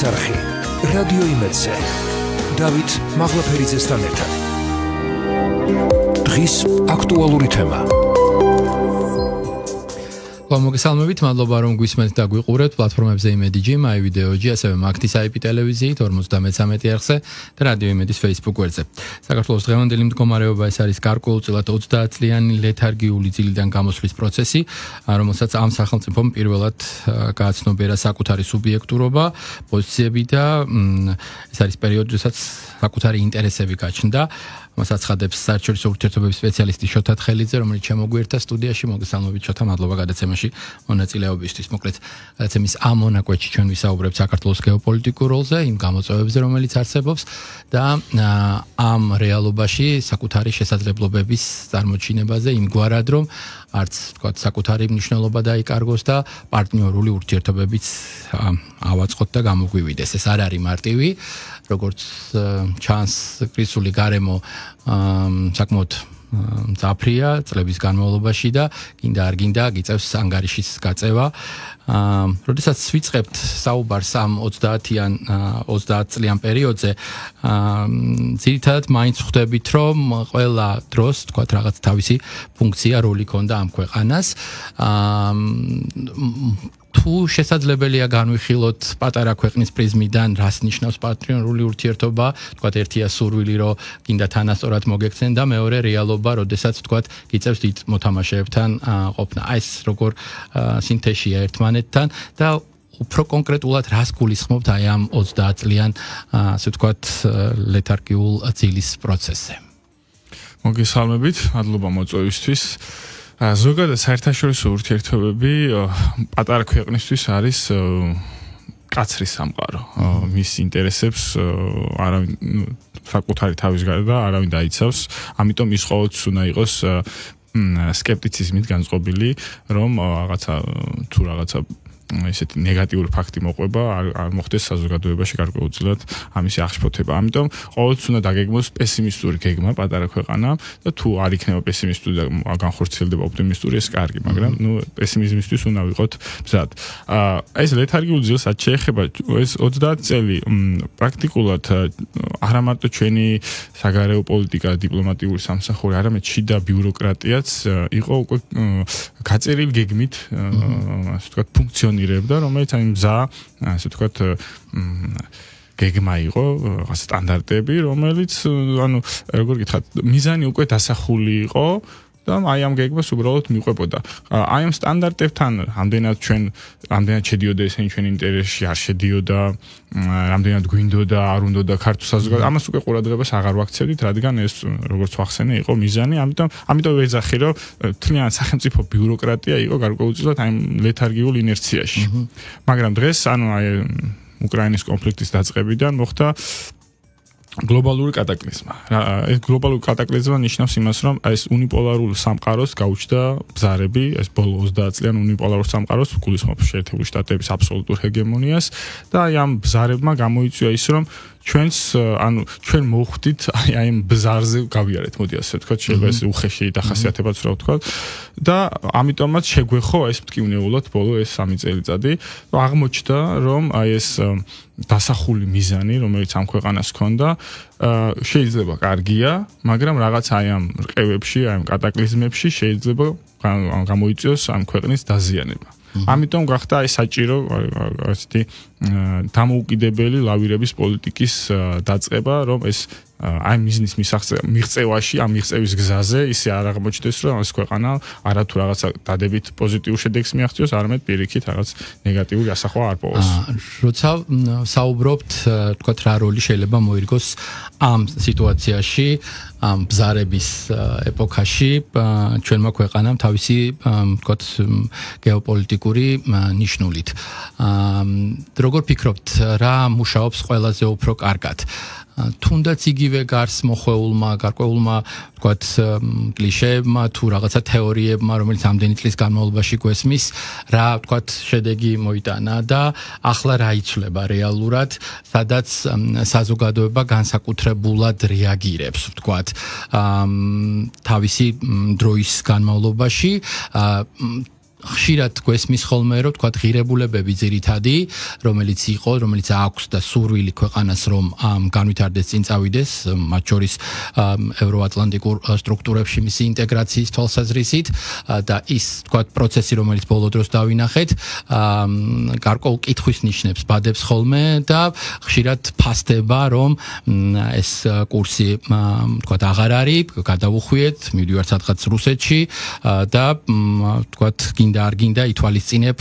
კვირის არხი რადიო იმედზე დავით მაღლაფერიძესთან ერთად. დღის აქტუალური თემა. მოგესალმებით, მადლობა რომ გვისმენთ და გვიყურებთ პლატფორმებზე იმედი.gr, my video.gr, ასევე მაგთის IP ტელევიზიით 53 არხზე და რადიო იმედის Facebook გვერდზე. საქართველოს დღევანდელი მდგომარეობა ეს არის გარკვეულწილად 30 წლიანი ლეთარგიული ძილიდან გამოსვლის პროცესი, რომელსაც ამ სახელმწიფომ პირველად გააცნობიერა საკუთარი სუბიექტურობა, პოზიციები და ეს არის პერიოდი, როდესაც საკუთარი ინტერესები გაჩნდა. მას აცხადებს საერთაშორისო ურთიერთობების სპეციალისტი შოთა თხელიძე, რომელიც შემოგვიერთდა სტუდიაში. მოგესალმებით შოთა, მადლობა გადაცემაში მონაწილეობისთვის. მოკლედ, გადაცემის ამ მონაკვეთში ჩვენ ვისაუბრებთ საქართველოს გეოპოლიტიკურ როლზე, იმ გამოწვევებზე, რომელიც არსებობს და ამ რეალობაში საკუთარი შესაძლებლობების წარმოჩინებაზე იმგვარად, რომ არც თქვათ საკუთარი მნიშვნელობა დაიკარგოს და პარტნიორული ურთიერთობებიც ავაწყოთ და გამოგვივიდეს. ეს არ არის მარტივი, როგორც ჩანს კრიზისული გარემო საკმაოდ მძაფრია წლების განმავლობაში და გინდა არ გინდა გიწევს ანგარიშის გაწევა. როდესაც ვიწყებთ საუბარს ამ 30 წლიან პერიოდზე, ძირითადად მაინც ხვდებით, რომ ყველა დროს თქვათ რაღაც თავისი ფუნქცია, როლი ჰქონდა ამ ქვეყანას. თუ შესაძლებელია განვიხილოთ პატარა ქვეყნის პრიზმიდან, რას ნიშნავს პარტნიორული ურთიერთობა, თქვათ ერთია სურვილი, რომ გინდა თანასწორად მოგექცენ და მეორე რეალობა, როდესაც თქვათ გიწევს დიდ მოთამაშეებთან ყოფნა. ეს როგორ სინთეზია ერთმანეთთან და უფრო კონკრეტულად რას გულისხმობთ აი ამ 30 წლიან, ასე ვთქვათ, ლეთარგიულ ძილის პროცესზე. მოგესალმებით, მადლობა მოწვევისთვის. ზოგადად საერთაშორისო ურთიერთობები პატარა ქვეყნისთვის არის კაცრი სამყარო. მის ინტერესებს არავინ საკუთარი თავის გარდა არავინ დაიცავს, ამიტომ ის ყოველთვის უნდა იყოს სკეპტიციზმით განწყობილი, რომ რაღაცა ესეთი ნეგატიური ფაქტი მოყვება, არ მოხდეს საზოგადოებაში გარკვეულწილად ამისი აღშფოთება. ამიტომ ყოველთვის უნდა დაგეგმოს პესიმისტური გეგმა პატარა ქვეყანამ და თუ არ იქნება პესიმისტური და განხორციელდება ოპტიმისტური, ეს კარგი, მაგრამ პესიმიზმისთვის უნდა ვიყოთ მზად. ეს ლეთარგიულ ძილსაც შეეხება ეს 30 წელი პრაქტიკულად არა მარტო ჩვენი საგარეო პოლიტიკა, დიპლომატიური სამსახური, არამედ შიდა ბიუროკრატიაც იყო უკვე გაწერილი გეგმით, ასე ვთქვათ, ფუნქციონირებდა, რომელიც აი მზა, ასე ვთქვათ, გეგმა იყო, რაღაც სტანდარტები, რომელიც, ანუ როგორ გითხრათ, მიზანი უკვე დასახული იყო და აი ამ გეგმას უბრალოდ მიყვებოდა. აი ამ სტანდარტებთან ამდენად შედიოდა ესენი ჩვენ ინტერესში, არ შედიოდა, რამდენად გვინდოდა, არ უნდოდა ქართულ საზოგადოებას, ამას უკვე ყურადღებას აღარ ვაქცევდით, რადგან ეს როგორც ვახსენე იყო მიზანი, ამიტომ ვეძახი, რომ თლიან სახელმწიფო ბიუროკრატია იყო გარკვეულწილად აი ლეთარგიულ ინერციაში. მაგრამ დღეს, ანუ აი უკრაინის კონფლიქტის დაწყებიდან მოხდა გლობალური კატაკლიზმა. ეს გლობალური კატაკლიზმა ნიშნავს იმას, რომ ეს უნიპოლარულ სამყაროს გაუჩნდა ბზარები, ეს ბოლო 30 წლიან უნიპოლარულ სამყაროს გულისხმობს შეერთებული შტატების აბსოლუტურ ჰეგემონიას და აი ამ ბზარებმა გამოიწვია ის, რომ ჩვენ მოვხვდით აი ამ ბზარზე გავიარეთ, მოდი ასე ვთქვათ, შეიძლება ეს უხეში დახასიათებაც რა ვთქვათ და ამიტომაც შეგვეხო ეს მტკივნეულად ბოლო ეს 3 წელიწადი, აღმოჩნდა, რომ აი ეს დასახული მიზანი, რომელიც ამ ქვეყანას ჰქონდა, შეიძლება კარგია, მაგრამ რაღაც აი ამ რყევებში, აი ამ კატაკლიზმებში შეიძლება გამოიწვიოს ამ ქვეყნის დაზიანება. ამიტომ გახდა ეს საჭირო ასეთი დამოუკიდებელი ლავირების პოლიტიკის დაწყება, რომ ეს აი მიზნის მიღწევაში, ამ მიღწევის გზაზე ისე არ აღმოჩნდეს, რომ ეს ქვეყანა არა თუ რაღაცა დადებით პოზიტიურ შედეგს მიაღწიოს, არამედ პირიქით რაღაც ნეგატიური ასახვა არ პოვოს. როცა საუბრობთ, თქვათ, რა როლი შეიძლება მოირგოს ამ სიტუაციაში, ამ ბზარების ეპოქაში, ჩვენმა ქვეყანამ თავისი, თქვათ, გეოპოლიტიკური ნიშნულით. როგორ ფიქრობთ, რა მუშაობს ყველაზე უფრო კარგად? თუნდაც იგივე გარს მოხვეულმა, გარკვეულმა, ვთქვათ, კლიშეებმა თუ რაღაცა თეორიებმა, რომელიც ამდენი წლის განმავლობაში გვესმის, რა, ვთქვათ, შედეგი მოიტანა და ახლა რა იცვლება რეალურად, სადაც საზოგადოება განსაკუთრებულად რეაგირებს, ვთქვათ, თავისი დროის განმავლობაში, ხშირად გვესმის ხოლმე რომ თქვა ღირებულებები ძირითადი რომელიც აქვს და სურვილი ქვეყანას რომ განვითარდეს წინ წავიდეს მათ შორის ევროატლანტიკურ სტრუქტურებში მისი ინტეგრაციის თვალსაზრისით და ის თქვა პროცესი რომელიც ბოლო დროს დავინახეთ გარკვეულ კითხვის ნიშნებს ბადებს ხოლმე და ხშირად ფასდება რომ ეს კურსი თქვა აღარ არის გადავუხვიეთ მივდივართ სადღაც რუსეთში და თქვა გინდა არ გინდა ითვალისწინებ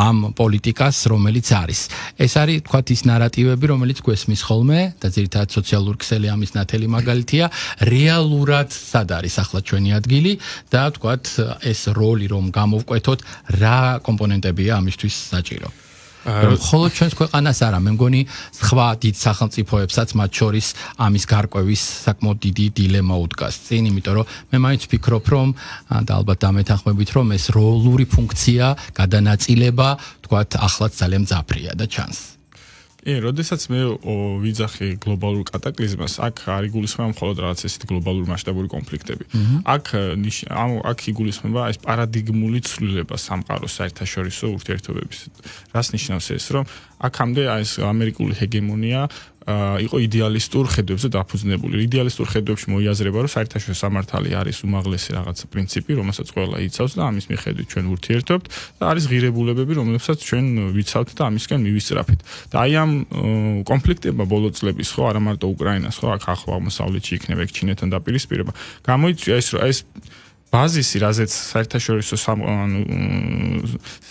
ამ პოლიტიკას რომელიც არის ეს არის თქვა ის ნარატივები რომელიც გვესმის ხოლმე და ძირითადად სოციალური ქსელი ამის ნათელი მაგალითია რეალურად სად არის ახლა ჩვენი ადგილი და თქვა ეს როლი რომ გამოვკვეთოთ რა კომპონენტებია ამისთვის საჭირო მხოლოდ ჩვენს ქვეყანას არა მე მგონი სხვა დიდ სახელმწიფოებსაც მათ შორის ამის გარკვევის საკმაოდ დიდი დილემა უდგას წინ იმიტომ რომ მე მაინც ვფიქრობ რომ და ალბათ დამეთანხმებით რომ ეს როლური ფუნქცია გადანაწილება თქვა ახლაც ძალიან მძაფრია და ჩანს როდესაც მე ვიძახი გლობალურ კატაკლიზმას, აქ არ იგულისხმება მხოლოდ რაღაც ესეთი გლობალური მასშტაბური კონფლიქტები. აქ იგულისხმება ეს პარადიგმული ცვლილება სამყაროს საერთაშორისო ურთიერთობების. რას ნიშნავს ეს, რომ აქამდე ეს ამერიკული ჰეგემონია იყო იდეალისტურ ხედვებზე დაფუძნებული. იდეალისტურ ხედვებში მოიაზრება, რომ საერთაშორისო სამართალი არის უმაღლესი რაღაცა პრინციპი, რომელსაც ყველა იცავს და ამის მიხედვით ჩვენ ურთიერთობთ და არის ღირებულებები, რომლებსაც ჩვენ ვიცავთ და ამისკენ მივისწრაფით. და აი ამ კონფლიქტებმა ბოლო წლების ხო არა მარტო უკრაინას, ხო აქ ახლო აღმოსავლეთში იქნება იქ ჩინეთთან დაპირისპირება. გამოიწვია ეს რომ ეს ბაზისი, რაზეც საერთაშორისო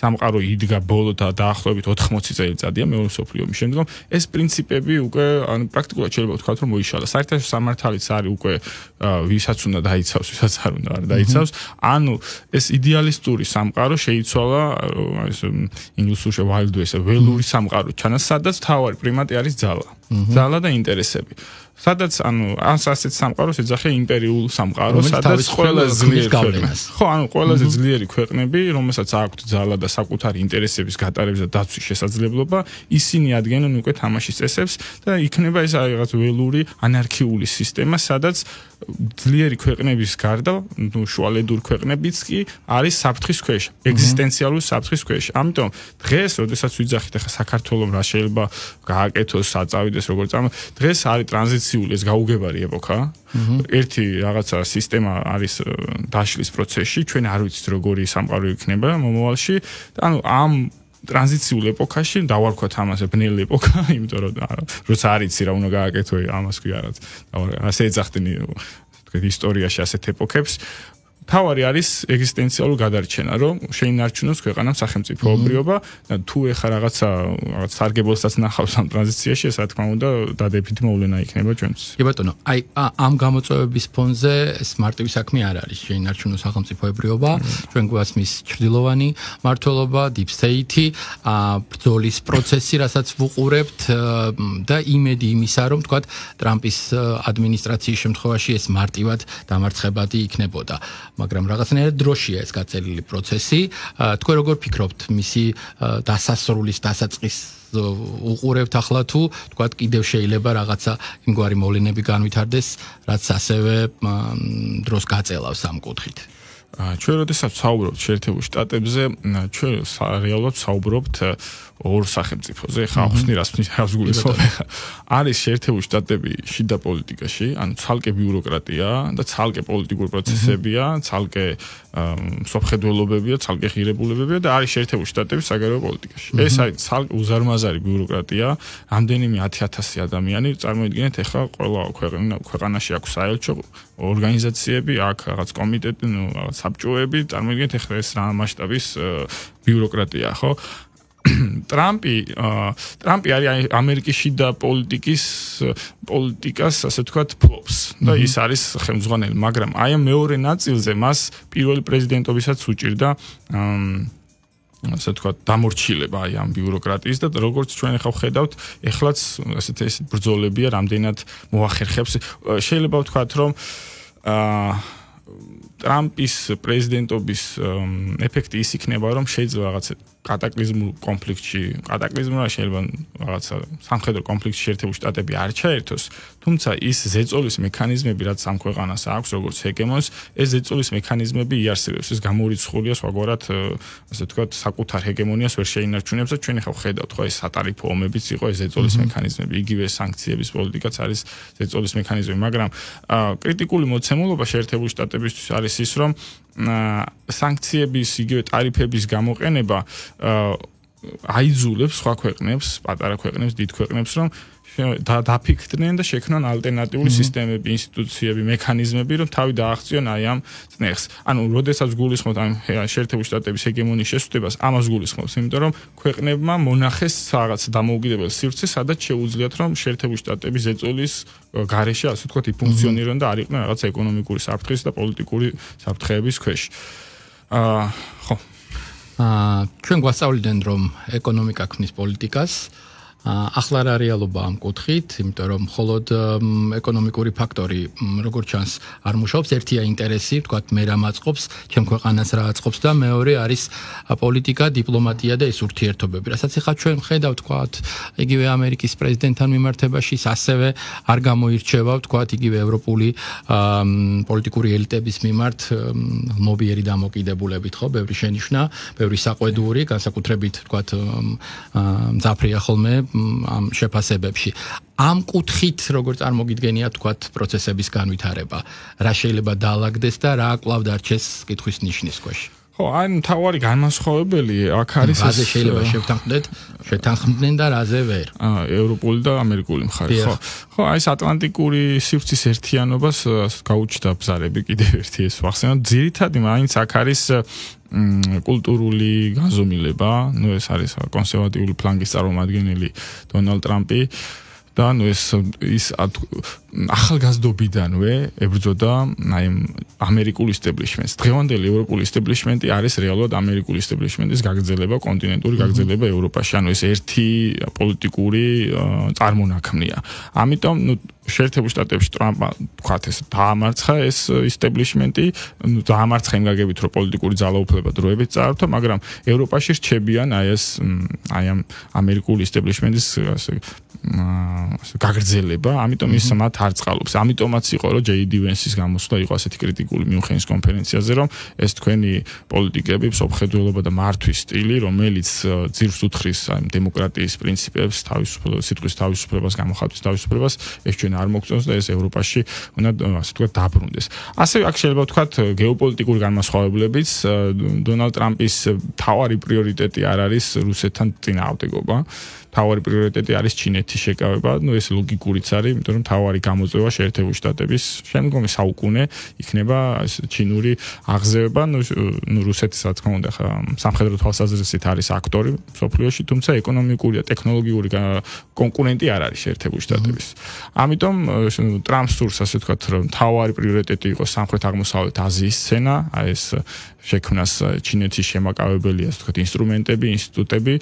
სამყარო იდგა ბოლო და დაახლოებით 80 წელიწადია მეორე მსოფლიო ომის შემდგომ, ეს პრინციპები უკვე პრაქტიკულად შეიძლება ვთქვათ, რომ მოიშალა. საერთაშორისო სამართალიც არის უკვე ვისაც უნდა დაიცავს, ვისაც არ უნდა არ დაიცავს. ანუ ეს იდეალისტური სამყარო შეიცვალა ეს ინგლისურში wild west, ველური სამყარო, ჩანას სადაც თავარი პრიმატი არის ძალა. ძალა და ინტერესები. სადაც ასეთ სამყაროს ეძახე იმპერიულ სამყაროს, სადაც ყველაზე ძლიერი ქვეყნები. ხო, ყველაზე ძლიერი ქვეყნები, რომელსაც აქვთ ძალა და საკუთარი ინტერესების გატარების და დაცვის შესაძლებლობა, ისინი ადგენენ უკვე თამაშის წესებს და იქნება ეს რაღაც ველური ანარქიული სისტემა, სადაც ძლიერი ქვეყნების გარდა, შუალედურ ქვეყნებიც კი არის საფრთხის ქვეშ, ეგზისტენციალური საფრთხის ქვეშ. ამიტომ დღეს, როდესაც ვიძახით ახლა საქართველოს რა შეიძლება გააკეთოს, საწავიდეს როგორც დღეს არის ტრანზიციული ეს გაუგებარი ეპოქა. ერთი რაღაცა სისტემა არის დაშლის პროცესში, ჩვენ არ ვიცით როგორი სამყარო იქნება მომავალში. ანუ ამ ტრანზიციულ ეპოქაში დავარქვათ ამაზე ბნელ ეპოქა, იმიტომ რომ როცა არ იცი რა უნდა გააკეთო, ამას კი არაც. ასე ეძახდნენ თქვენ ისტორიაში ასეთ ეპოქებს. თავარი არის ეგზისტენციალური გადარჩენა, რომ შეინარჩუნოს ქვეყანამ სახელმწიფოებრიობა და თუ ეხა რაღაც სარგებელსაც ნახავს ამ ტრანზიციაში, ეს რა თქმა უნდა დადებითი მოვლენა იქნება ჩვენთვის. კი ბატონო, აი ამ გამოწვევების ფონზე ეს მარტივი საქმე არ არის, შეინარჩუნოს სახელმწიფოებრიობა, ჩვენ გვასმის ჩრდილოვანი მმართველობა, deep state-ი, ბრძოლის პროცესი, რასაც ვუყურებთ და იმედი იმისა, რომ თქვა ტრამპის ადმინისტრაციის შემთხვევაში ეს მარტივად დამარცხებადი იქნებოდა. მაგრამ რაღაცნაირად დროშია ეს გაწერილი პროცესი. თქვენ როგორ ფიქრობთ მისი დასასრულის დასაწყის უყურებთ ახლა თუ თქვათ კიდევ შეიძლება რაღაცა იმგვარი მოვლენები განვითარდეს, რაც ასევე დროს გაწელავს ამ კუთხით? ჩვენ როდესაც საუბრობთ შეერთებულ შტატებზე, ჩვენ რეალურად საუბრობთ ორ სახელმწიფოზე, ხა ახსნი რას გულისხმობ. არის შეერთებული შტატები შიდა პოლიტიკაში, ანუ ცალკე ბიუროკრატია და ცალკე პოლიტიკური პროცესებია, ცალკე მსოფლმხედველობებია, ცალკე ღირებულებებია და არის შეერთებული შტატები საგარეო პოლიტიკაში. ეს არის ცალკე უზარმაზარი ბიუროკრატია, რამდენიმე 10,000 ადამიანი, წარმოიდგინეთ, ეხლა ყველა ქვეყანაში აქვს საელჩო ორგანიზაციები, აქ რაღაც კომიტეტი, რაღაც საბჭოები, წარმოიდგინეთ, ეხლა ეს რა მასშტაბის ბიუროკრატია, ხო? ტრამპი არის ამერიკის შიდა პოლიტიკას, ასე ვთქვათ, ფლობს და ის არის ხელმძღვანელი, მაგრამ აი ამ მეორე ნაწილზე მას პირველი პრეზიდენტობისაც უჭირდა ასე ვთქვათ, დამორჩილება აი ამ ბიუროკრატიის და როგორც ჩვენ ახლა ვხედავთ, ეხლაც ასეთი ბრძოლებია, რამდენად მოახერხებს. შეიძლება ვთქვათ, რომ ტრამპის პრეზიდენტობის ეფექტი ის იქნება, რომ შეიძლება რაღაცა კატაკლიზმურ კონფლიქტში, კატაკლიზმურა შეიძლება რაღაცა სამხედრო კონფლიქტში შეერთებული შტატები არ ჩაერთოს, თუმცა ის ზეწოლის მექანიზმები, რაც ამ ქვეყანას აქვს, როგორც ჰეგემონს, ეს ზეწოლის მექანიზმები იარსებებს. ეს გამორიცხულია სხვაგვარად, ასე ვთქვათ, საკუთარ ჰეგემონიას ვერ შეინარჩუნებს და ჩვენ ახლა ვხედავთ, ხო, ეს სატარიფო ომებიც იყო ეს ზეწოლის მექანიზმები, იგივე სანქციების პოლიტიკაც არის ზეწოლის მექანიზმი, მაგრამ კრიტიკული მოცემულობა შეერთებული შტატებისთვის არის ის, რომ სანქციების, იგივე ტარიფების გამოყენება აიძულებს სხვა ქვეყნებს, პატარა ქვეყნებს, დიდ ქვეყნებს, რომ დაფიქრდნენ და შექმნან ალტერნატიული სისტემები, ინსტიტუციები, მექანიზმები, რომ თავი დააღწიონ აი ამ წნეხს. ანუ, როდესაც გულისხმობთ ამ შეერთებული შტატების ჰეგემონიის შესუსტებას, ამას გულისხმობს, იმიტომ რომ ქვეყნებმა მონახეს რაღაც დამოუკიდებელ სივრცე, სადაც შეუძლიათ რომ შეერთებული შტატების ზეწოლის გარეშე, ასე ვთქვათ, იფუნქციონირონ და არ იყვნენ რაღაც ეკონომიკური საფრთხის და პოლიტიკური საფრთხეების ქვეშ. ხო. ჩვენ გვასწავლდნენ რომ ეკონომიკა ქმნის პოლიტიკას. ახლა რა რეალობა ამ კუთხით, იმიტომ რომ მხოლოდ ეკონომიკური ფაქტორი როგორც ჩანს არ მუშაობს, ერთია ინტერესი, თქვათ მე რა მაწყობს, ჩემ ქვეყანას რა აწყობს და მეორე არის პოლიტიკა, დიპლომატია და ეს ურთიერთობები. რასაც ახლა ჩვენ ხედავთ, თქვათ, იგივე ამერიკის პრეზიდენტთან მიმართებაში ასევე არ გამოირჩევა, თქვათ, იგივე ევროპული პოლიტიკური ელიტების მიმართ მობიერი დამოკიდებულებით, ხო, ბევრი შენიშვნა, ბევრი საყვედური, განსაკუთრებით, თქვათ, მძაფრია ხოლმე ამ შეფასებებში. ამ კუთხით როგორ წარმოგიდგენია თქვათ პროცესების განვითარება, რა შეიძლება დაალაგდეს და რა კვლავ დარჩეს კითხვის ნიშნის ქვეშ. ხო, აი მთავარი განმასხვავებელი აქ არის ეს რაზე შეიძლება შეთანხმდნენ და რაზე ვერ. ევროპული და ამერიკული მხარე, ხო. ხო, აი ეს ატლანტიკური სივრცის ერთიანობას გაუჩნდა ბზარები კიდევ ერთი ეს ვახსენოთ. ძირითადი მაინც აქ არის კულტურული განზომილება, ნუ ეს არის კონსერვატიული ფლანგის წარმომადგენელი დონალდ ტრამპი და ნუ ის ახალგაზრდობიდანვე ებრძოდა აი ამერიკულ ისტაბლიშმენტს. დღევანდელი ევროპული ისტაბლიშმენტი არის რეალურად ამერიკული ისტაბლიშმენტის გაგრძელება, კონტინენტური გაგრძელება ევროპაში. ანუ ეს ერთი პოლიტიკური წარმონაქმნია. ამიტომ ნუ შეერთებული შტატებში ტრამპმა თქვათ ეს დაამარცხა ეს ისტაბლიშმენტი, ნუ დაამარცხა იმ გაგებით, რომ პოლიტიკური ძალაუფლება დროებით წაართვა, მაგრამ ევროპაში რჩებიან აი ამ ამერიკული ისტაბლიშმენტის გაგრძელება, ამიტომ ის მათ არ წყალობს. ამიტომაც იყო, რომ JD Vance-ის გამოსვლა იყო ასეთი კრიტიკული მიუნხენის კონფერენციაზე, რომ ეს თქვენი პოლიტიკები, მსოფლმხედველობა და მართვის სტილი, რომელიც ძირს უთხრის აი დემოკრატიის პრინციპებს, სიტყვის თავისუფლებას, გამოხატვის თავისუფლებას, ეს ჩვენ არ მოგწონს და ეს ევროპაში უნდა ასე ვთქვათ დაბრუნდეს. ასევე აქ შეიძლება ვთქვათ გეოპოლიტიკური განმასხვავებლებიც, დონალდ ტრამპის მთავარი პრიორიტეტი არ არის რუსეთთან წინააღმდეგობა. მთავარი პრიორიტეტი არის ჩინეთის შეკავება, ნუ ეს ლოგიკურიც არის, იმიტომ რომ მთავარი გამოწვევა შეერთებული შტატების შემდგომი საუკუნე იქნება ჩინური აღზევება, ნუ რუსეთის რა თქმა უნდა სამხედრო თვალსაზრისით არის აქტორი მსოფლიოში, თუმცა ეკონომიკური და ტექნოლოგიური კონკურენტი არ არის შეერთებული შტატების. ამიტომ ტრამპს სურს ასე ვთქვათ, რომ მთავარი პრიორიტეტი იყოს სამხრეთ-აღმოსავლეთ აზიის სცენა, აი ეს შექმნას ჩინეთის შემაკავებელი ასე ვთქვათ ინსტრუმენტები, ინსტიტუტები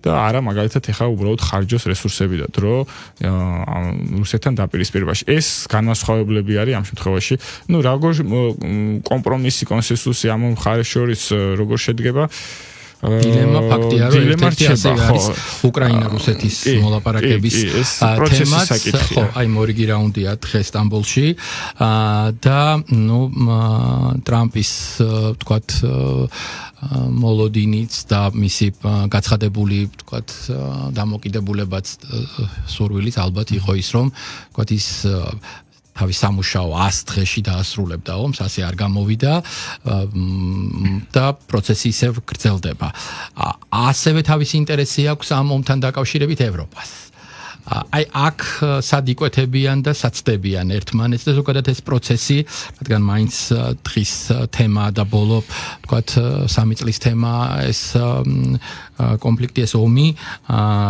და არა მაგალითად ეხლა უბრალოდ ხარჯოს რესურსები და დრო რუსეთთან დაპირისპირებაში. ეს განმასხვავებლები არის ამ შემთხვევაში. ნუ როგორ კომპრომისი, კონსენსუსი ამ მხარეს შორის როგორ შედგება? დილემა ფაქტია, რომ ერთ-ერთი ასევე არის უკრაინა-რუსეთის მოლაპარაკების თემაც, ხო, აი მორიგი რაუნდია დღეს სტამბოლში და ნუ ტრამპის თქვათ მოლოდინიც და მისი გაცხადებული თქვათ დამოკიდებულებაც სურვილიც ალბათ იყო ის, რომ თქვათ ის თავის სამუშაო 100 დღეში დაასრულებდა ომს, ასე არ გამოვიდა და პროცესი ისევ გრძელდება. ასევე თავისი ინტერესი აქვს ამ ომთან დაკავშირებით ევროპას. აი აქ სად იკვეთებიან და საცდებიან ერთმანეთს და ზოგადად ეს პროცესი, რადგან მაინც დღის თემა და ბოლო თქვათ 3 წლის თემა ეს კონფლიქტი, ეს ომი,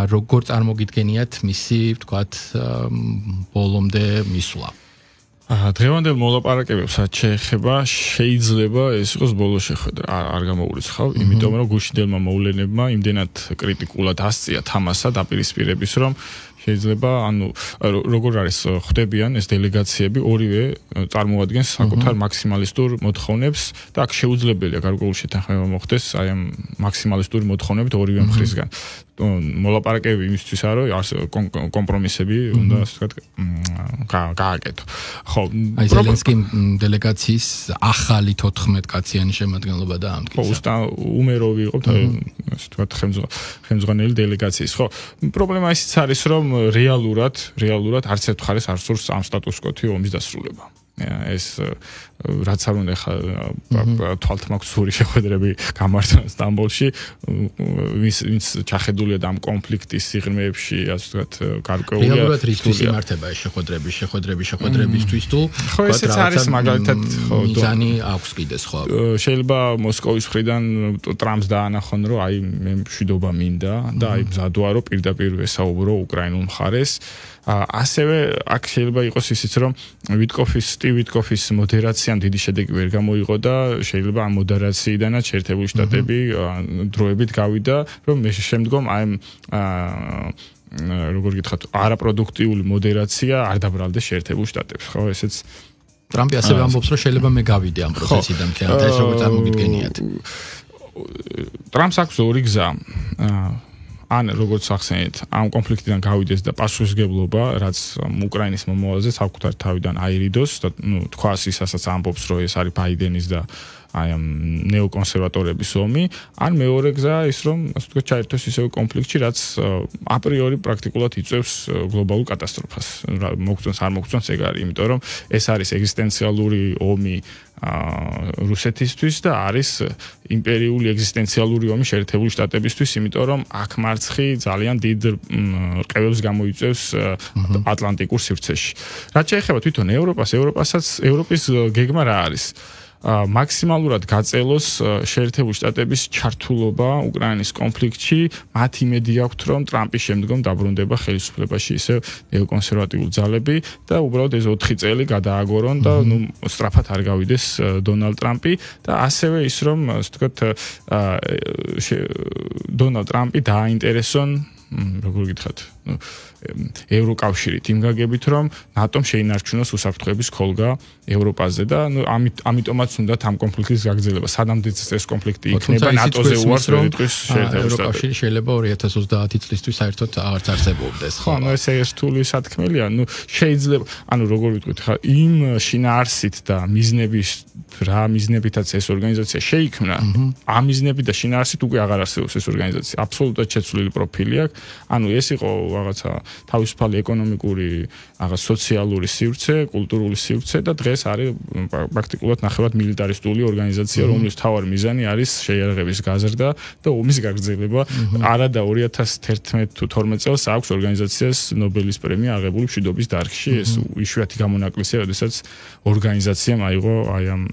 როგორ წარმოგიდგენიათ მისი თქვათ ბოლომდე მისვლა? დღევანდელ მოლაპარაკებებსაც შეეხება შეიძლება ეს იყოს ბოლო შეხვედრა არ გამოურიცხავ იმიტომ რომ გუშინდელმა მოვლენებმა იმდენად კრიტიკულად ასწია თამასა დაპირისპირების რომ შეიძლება ანუ როგორ არის ხდებიან ეს დელეგაციები ორივე წარმოადგენს საკუთარ მაქსიმალისტურ მოთხოვნებს და აქ შეუძლებელია გარკვეული შეთანხმება მოხდეს აი ამ მაქსიმალისტური მოთხოვნებით ორივე მხრისგან მოლაპარაკებები იმისთვის არის რომ კომპრომისები უნდა ასე ვთქვათ გააკეთო ხო აი ზელენსკი დელეგაციის ახალი 14 კაციანი შემადგენლობა დაამტკიცა ხო უმეროვი იყო ასე ვთქვათ ხელმძღვანელი დელეგაციის ხო პრობლემა ისიც არის რომ რეალურად არც ერთ მხარეს არ სურს ამ სტატუს-კვოთი ომის დასრულება. ეს რაც არ უნდა თვალთმაგცური შეხვედრები გამართონ სტამბოლში, ვინც ჩახედულია ამ კონფლიქტის სიღრმეებში, ასე ვთქვათ, გარკვეულია. რეალურად რისთვის იმართება ეს შეხვედრებისთვის თუ ხო ესეც არის მაგალითად ხო მიზანი აქვს კიდეს ხო. შეიძლება მოსკოვის მხრიდან ტრამპს დაანახონ, რომ აი მე მშვიდობა მინდა და აი მზად ვარო პირდაპირ ვესაუბრო უკრაინულ მხარეს. ასევე აქ შეიძლება იყოს ისიც რომ ვიტკოფის მოდერაციამ დიდი შედეგი ვერ გამოიღო და შეიძლება ამ მოდერაციიდანაც შეერთებული შტატები დროებით გავიდა რომ მე შემდგომ აი როგორ გითხრათ არაპროდუქტიული მოდერაცია არ დაბრალდეს შეერთებულ შტატებს ხო ესეც ტრამპი ასევე ამბობს რომ შეიძლება მე გავიდე ამ პროცესიდან მთლიანად ეს როგორ წარმოგიდგენიათ ტრამპს აქვს ორი გზა ან როგორც ახსენეთ, ამ კონფლიქტიდან გავიდეს და პასუხისმგებლობა, რაც უკრაინის მომავალზე საკუთარ თავიდან აირიდოს და თქვას ისაც ამბობს, რომ ეს არის ბაიდენის და აი ამ ნეოკონსერვატორების ომი, ან მეორე გზა ის რომ, ასე ვთქვათ, ჩაერთოს ისევ კონფლიქტში, რაც აპრიორი პრაქტიკულად იწვევს გლობალურ კატასტროფას. მოგწონს არ მოგწონს ეგ არის, იმიტომ რომ ეს არის ეგზისტენციალური ომი რუსეთისთვის და არის იმპერიული ეგზისტენციალური ომი შეერთებული შტატებისთვის, იმიტომ რომ აქ მარცხი ძალიან დიდ რყევებს გამოიწვევს ატლანტიკურ სივრცეში. რაც შეეხება თვითონ ევროპის გეგმა რა არის? მაქსიმალურად გაწელოს შეერთებული შტატების ჩართულობა უკრაინის კონფლიქტში, მათ იმედი აქვთ, რომ ტრამპის შემდგომ დაბრუნდება ხელისუფლებაში ისევ ნეოკონსერვატიული ძალები და უბრალოდ ეს 4 წელი გადააგორონ და სწრაფად არ გავიდეს დონალდ ტრამპი და ასევე ის რომ ასე ვთქვათ დონალდ ტრამპი დააინტერესონ როგორ გითხრათ ევროკავშირით იმ გაგებით რომ ნატომ შეინარჩუნოს უსაფრთხოების ხოლგა ევროპაზე და ამიტომაც უნდა ამ კონფლიქტის გაგრძელება სანამდეც ეს კონფლიქტი იქნება ნატოზე უარს ვერიტყვის შეერთებული ევროკავშირი შეიძლება 2030 წლისთვის საერთოდ აღარც არსებობდეს ხო ანუ ეს ერთული სათქმელია შეიძლება ანუ როგორ ვიტყვით ხა იმ შინაარსით და მიზნებითაც ეს ორგანიზაცია შეიქმნა ამ მიზნებით და შინაარსით უკვე აღარ არსებობს ეს ორგანიზაცია აბსოლუტურად შეცვლილი პროფილი აქვს ანუ ეს იყო რაღაცა თავისუფალი ეკონომიკური რაღაც სოციალური სივრცე, კულტურული სივრცე და დღეს არის პრაქტიკულად ნახევრად მილიტარისტული ორგანიზაცია, რომლის მთავარი მიზანი არის შეიარაღების გაზრდა და ომის გაგრძელება. არადა 2011 თუ 12 წელს აქვს ორგანიზაციას ნობელის პრემია აღებული მშვიდობის დარგში. ეს იშვიათი გამონაკლისია, როდესაც ორგანიზაციამ აიღო აი ამ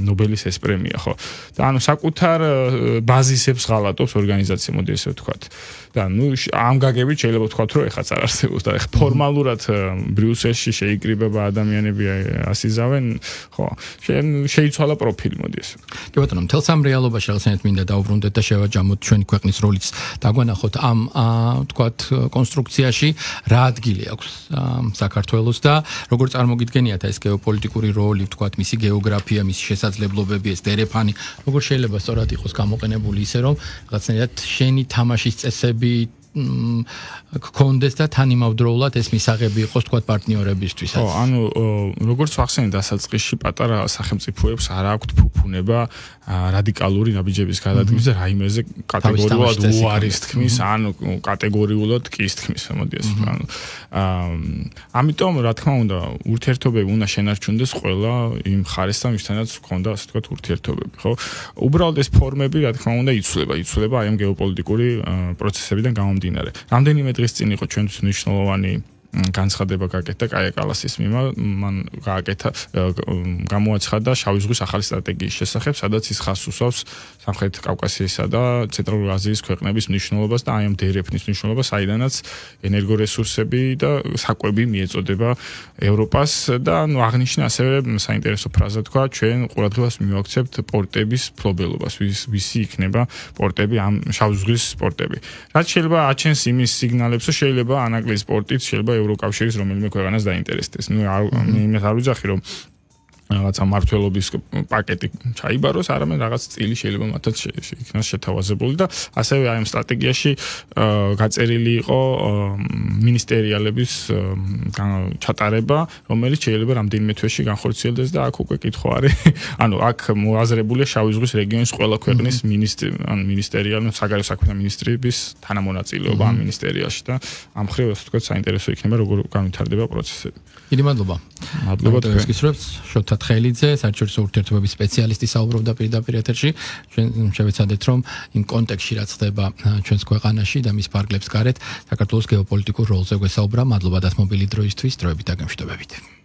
ნობელის ეს პრემია, ხო. და ანუ საკუთარ ბაზისებს ღალატობს ორგანიზაცია, მოდი ესე ვთქვათ. და ამ გაგებით შეიძლება ვთქვათ, რომ ეხაც არ არსებობს და ეხა ფორმალურად ბრიუსელში შეიკრიბება ადამიანები ასიზავენ, ხო, შეიცვალა პროფილი, მოდი ესე. კი ბატონო, მთელს ამ რეალობაში რაღაცნაირად მინდა დავუბრუნდეთ და შევაჯამოთ ჩვენი ქვეყნის როლიც დაგვანახოთ ამ ვთქვათ კონსტრუქციაში, რა ადგილი აქვს საქართველოს და როგორ წარმოგიდგენიათ ეს გეოპოლიტიკური როლი, ვთქვათ, მისი გეოგრაფია, მისი შესაძლებლობები, ეს დერეფანი, როგორ შეიძლება სწორად იყოს გამოყენებული ისე რომ რაღაცნაირად შენი თამაშის წესები გქონდეს და თანიმავდროულად ეს მისაღები იყოს თქვათ პარტნიორებისთვისაც. ხო, ანუ როგორც ვახსენე დასაწყისში პატარა სახელმწიფოებს არ აქვთ ფუფუნება რადიკალური ნაბიჯების გადადგმის და რაიმეზე კატეგორიულად უარის თქმის, ან კატეგორიულად კის თქმის, მოდი ასე ვთქვა. ამიტომ რა თქმა უნდა, ურთიერთობები უნდა შენარჩუნდეს ყველა იმ ხარესთან, ვისთანაც ჰქონდა ასე ვთქვათ ურთიერთობები, ხო? უბრალოდ ეს ფორმები რა თქმა უნდა იცვლება აი ამ გეოპოლიტიკური პროცესებიდან გამომდინარე. რამდენიმე დღის წინ იყო ჩვენთვის მნიშვნელოვანი განცხადება გააკეთა კაია კალასის მიმართ, მან გააკეთა გამოაცხადა შავი ზღვის ახალი სტრატეგიის შესახებ, სადაც ის ხაზს უსვავს სამხრეთ კავკასიისა და ცენტრალური აზიის ქვეყნების მნიშვნელობას და აი ამ დერეფნის მნიშვნელობას, საიდანაც ენერგორესურსები და საკვები მიეწოდება ევროპას და აღნიშნა ასევე საინტერესო ფრაზა თქვა, ჩვენ ყურადღებას მივაქცევთ პორტების ფლობელობას, ვისი იქნება პორტები ამ შავი ზღვის პორტები. რაც შეიძლება აჩენს იმის სიგნალებს, რომ შეიძლება ანაკლიის პორტით შეიძლება ევროკავშირის რომელიმე ქვეყანას დაინტერესდეს. მე იმას არ ვიძახი, რომ რაღაცა მართლობის პაკეტი ჩაიბაროს, არამედ რაღაც წილი შეიძლება მათაც იქნას შეთავაზებული და ასევე აი ამ სტრატეგიაში გაწერილი იყო მინისტერიალების ჩატარება, რომელიც შეიძლება რამდენიმე თვეში განხორციელდეს და აქ უკვე კითხვა არის. ანუ აქ მოაზრებულია შავი ზღვის რეგიონის ყველა ქვეყნის მინისტერიალ, საგარეო საქმეთა მინისტრების თანამონაწილეობა ამ მინისტერიალში და ამ მხრივ ასე ვთქვათ, საინტერესო იქნება როგორ განვითარდება პროცესები. დიდი მადლობა. მადლობა თქვენ. შოთა თხელიძე, საერთაშორისო ურთიერთობების სპეციალისტი საუბრობდა პირდაპირ ეთერში. ჩვენ შევეცადეთ, რომ იმ კონტექსტში რაც ხდება ჩვენს ქვეყანაში და მის ფარგლებს გარეთ, საქართველოს გეოპოლიტიკურ როლზე გვესაუბრა. მადლობა დათმობილი დროისთვის, დროებით დაგემშვიდობებით.